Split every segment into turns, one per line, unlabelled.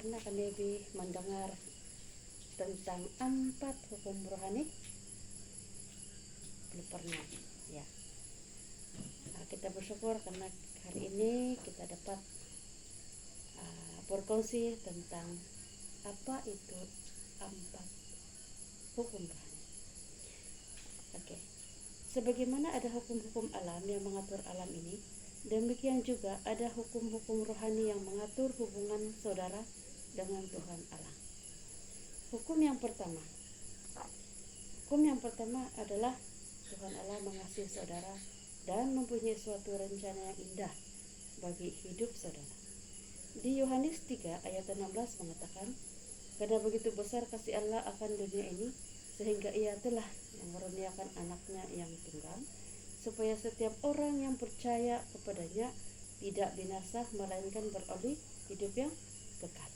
pernah kan Debbie mendengar tentang 4 hukum rohani? Belum pernah ya. Nah, kita bersyukur karena hari ini kita dapat berkongsi tentang apa itu 4 hukum rohani. Oke. Sebagaimana ada hukum-hukum alam yang mengatur alam ini, demikian juga ada hukum-hukum rohani yang mengatur hubungan saudara dengan Tuhan Allah. Hukum yang pertama adalah Tuhan Allah mengasihi saudara dan mempunyai suatu rencana yang indah bagi hidup saudara. Di Yohanes 3 ayat 16 mengatakan, karena begitu besar kasih Allah akan dunia ini, sehingga ia telah mengaruniakan anaknya yang tunggal, supaya setiap orang yang percaya kepadanya tidak binasa, melainkan beroleh hidup yang kekal.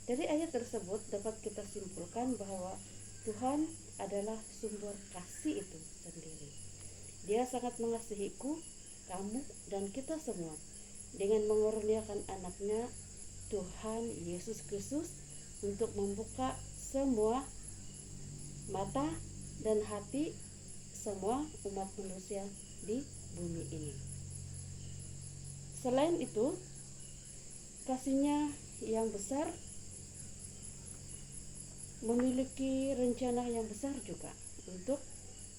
Dari ayat tersebut dapat kita simpulkan bahwa Tuhan adalah sumber kasih itu sendiri. Dia sangat mengasihiku, kamu, dan kita semua dengan mengaruniakan anaknya Tuhan Yesus Kristus untuk membuka semua mata dan hati semua umat manusia di bumi ini. Selain itu, kasih-Nya yang besar memiliki rencana yang besar juga untuk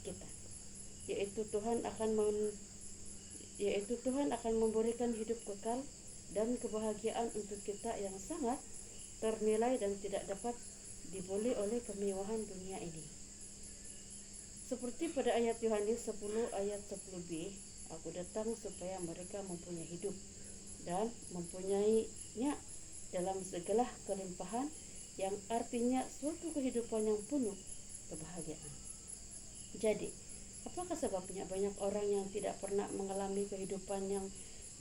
kita, yaitu Tuhan akan memberikan hidup kekal dan kebahagiaan untuk kita yang sangat ternilai dan tidak dapat dibeli oleh kemewahan dunia ini. Seperti pada ayat Yohanes 10 ayat 10b, aku datang supaya mereka mempunyai hidup dan mempunyainya dalam segala kelimpahan, yang artinya suatu kehidupan yang penuh kebahagiaan. Jadi, apakah sebabnya banyak orang yang tidak pernah mengalami kehidupan yang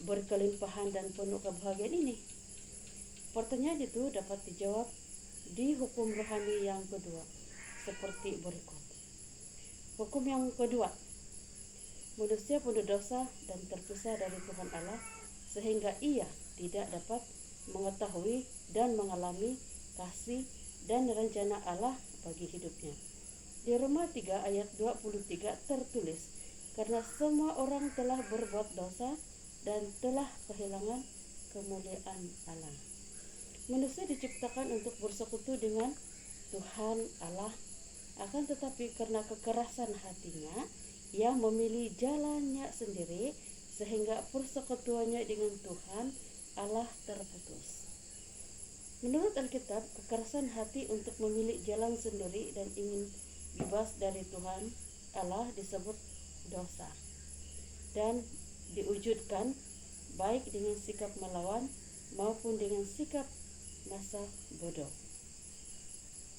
berkelimpahan dan penuh kebahagiaan ini? Pertanyaan itu dapat dijawab di hukum rohani yang kedua seperti berikut. Hukum yang kedua, manusia penuh dosa dan terpisah dari Tuhan Allah, sehingga ia tidak dapat mengetahui dan mengalami kasih dan rencana Allah bagi hidupnya. Di Roma 3 ayat 23 tertulis, karena semua orang telah berbuat dosa dan telah kehilangan kemuliaan Allah. Manusia diciptakan untuk bersekutu dengan Tuhan Allah, akan tetapi karena kekerasan hatinya, ia memilih jalannya sendiri, sehingga persekutuannya dengan Tuhan Allah terputus. Menurut Alkitab, kekerasan hati untuk memilih jalan sendiri dan ingin bebas dari Tuhan Allah disebut dosa, dan diwujudkan baik dengan sikap melawan maupun dengan sikap masa bodoh.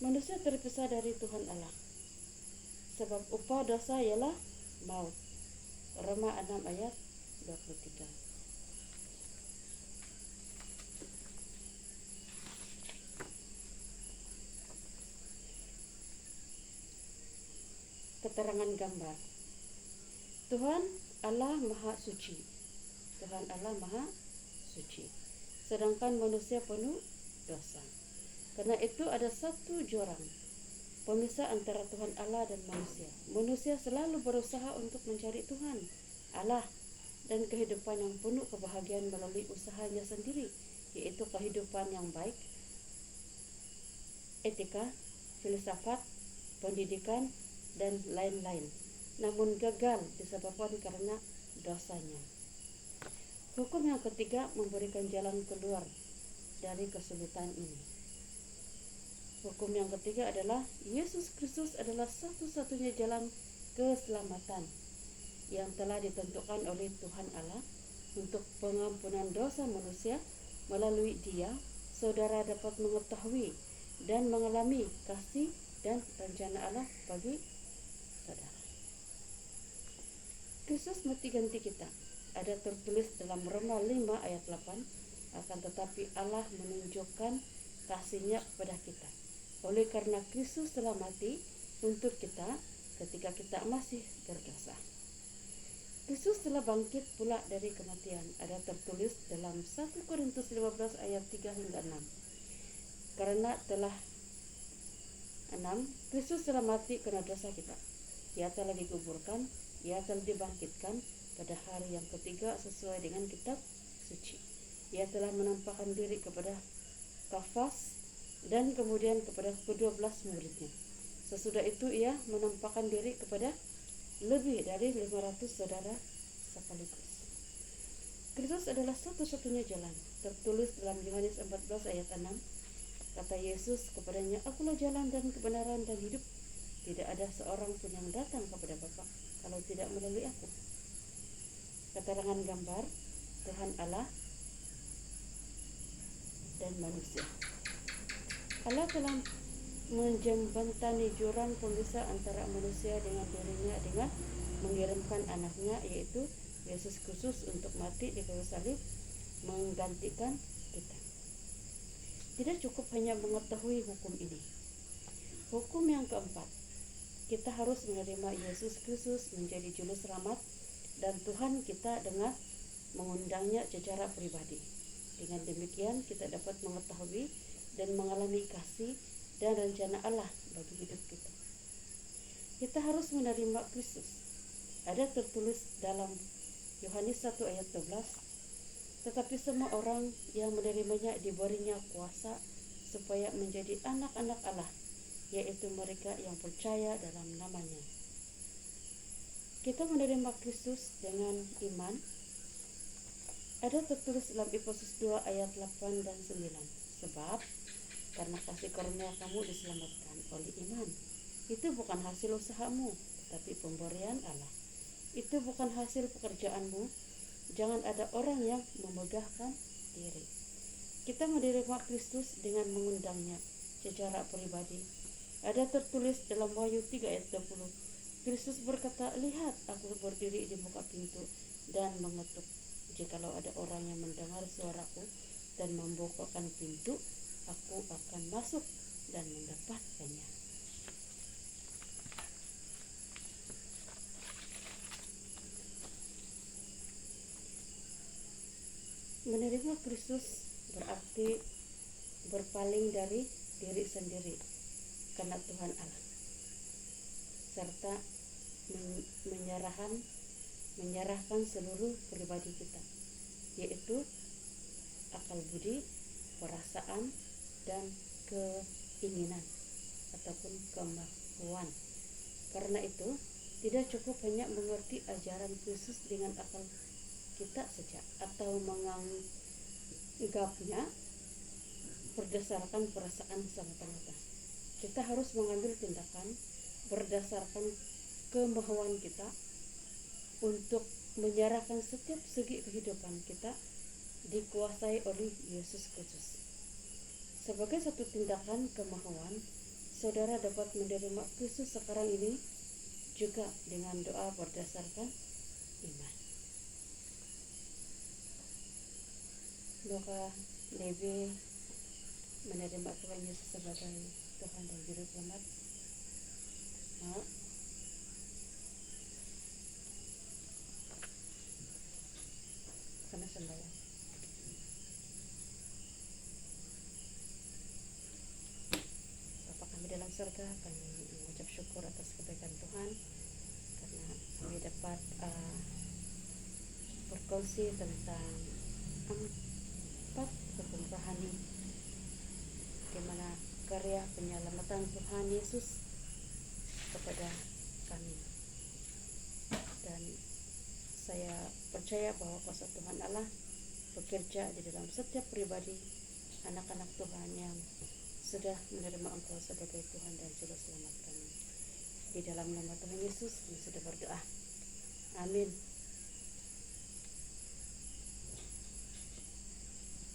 Manusia terpisah dari Tuhan Allah, sebab upah dosa ialah maut. Roma 6 ayat 23. Keterangan gambar. Tuhan Allah Maha Suci. Tuhan Allah Maha Suci. Sedangkan manusia penuh dosa. Karena itu ada satu jurang pemisah antara Tuhan Allah dan manusia. Manusia selalu berusaha untuk mencari Tuhan Allah dan kehidupan yang penuh kebahagiaan melalui usahanya sendiri, yaitu kehidupan yang baik, etika, filsafat, pendidikan, dan lain-lain, namun gagal disebabkan karena dosanya. Hukum yang ketiga memberikan jalan keluar dari kesulitan ini. Hukum yang ketiga adalah Yesus Kristus adalah satu-satunya jalan keselamatan yang telah ditentukan oleh Tuhan Allah untuk pengampunan dosa manusia. Melalui Dia, saudara dapat mengetahui dan mengalami kasih dan rencana Allah bagi saudara. Kristus mati ganti kita. Ada tertulis dalam Roma 5 ayat 8, akan tetapi Allah menunjukkan kasih-Nya kepada kita oleh karena Kristus telah mati untuk kita ketika kita masih berdosa. Kristus telah bangkit pula dari kematian. Ada tertulis dalam 1 Korintus 15 ayat 3 hingga 6. Karena telah 6. Kristus telah mati karena dosa kita. Ia telah dikuburkan, ia telah dibangkitkan pada hari yang ketiga sesuai dengan kitab suci. Ia telah menampakkan diri kepada Kefas dan kemudian kepada ke-12 muridnya. Sesudah itu ia menampakkan diri kepada lebih dari 500 saudara sekaligus. Kristus adalah satu-satunya jalan. Tertulis dalam Yohanes 14 ayat 6. Kata Yesus kepadanya, "Akulah jalan dan kebenaran dan hidup. Tidak ada seorang pun yang datang kepada Bapa kalau tidak melalui aku." Keterangan gambar Tuhan Allah dan manusia. Allah telah menjembatani jurang pemisah antara manusia dengan dirinya dengan mengirimkan anaknya, yaitu Yesus Kristus, untuk mati di kayu salib menggantikan kita. Tidak cukup hanya mengetahui hukum ini. Hukum yang keempat, kita harus menerima Yesus Kristus menjadi juru selamat dan Tuhan kita dengan mengundangnya secara pribadi. Dengan demikian kita dapat mengetahui dan mengalami kasih dan rencana Allah bagi hidup kita. Kita harus menerima Kristus. Ada tertulis dalam Yohanes 1 ayat 12. Tetapi semua orang yang menerimanya diberinya kuasa supaya menjadi anak-anak Allah, yaitu mereka yang percaya dalam namanya. Kita menerima Kristus dengan iman. Ada tertulis dalam Efesus 2 ayat 8 dan 9. Sebab karena kasih karunia kamu diselamatkan oleh iman. Itu bukan hasil usahamu, tetapi pemberian Allah. Itu bukan hasil pekerjaanmu. Jangan ada orang yang memegahkan diri. Kita menerima Kristus dengan mengundangnya secara pribadi. Ada tertulis dalam Wahyu 3 ayat 20. Kristus berkata, "Lihat, aku berdiri di muka pintu dan mengetuk. Jikalau ada orang yang mendengar suaraku dan membukakan pintu, aku akan masuk dan mendapatkannya." Menerima Kristus berarti berpaling dari diri sendiri karena Tuhan Allah, serta menyerahkan seluruh pribadi kita, yaitu akal budi, perasaan, dan keinginan ataupun kemauan. Karena itu, tidak cukup hanya mengerti ajaran Kristus dengan akal kita saja atau menganggapnya berdasarkan perasaan semata-mata. Kita harus mengambil tindakan berdasarkan kemauan kita untuk menyerahkan setiap segi kehidupan kita dikuasai oleh Yesus Kristus. Sebagai satu tindakan kemauan, saudara dapat menerima Kristus sekarang ini juga dengan doa berdasarkan iman. Semoga Dewi menerima Tuhan Yesus sebagai Tuhan dan Juru Selamat. Karena sembahyang. Bapa kami dalam surga, kami mengucap syukur atas kebaikan Tuhan karena kami dapat berkongsi tentang 4 hukum rohani, di mana karya penyelamatan Tuhan Yesus kepada kami. Dan saya percaya bahwa kuasa Tuhan Allah bekerja di dalam setiap pribadi anak-anak Tuhan yang sudah menerima Engkau sebagai Tuhan dan Juru Selamat kami. Di dalam nama Tuhan Yesus kami sudah berdoa. Amin.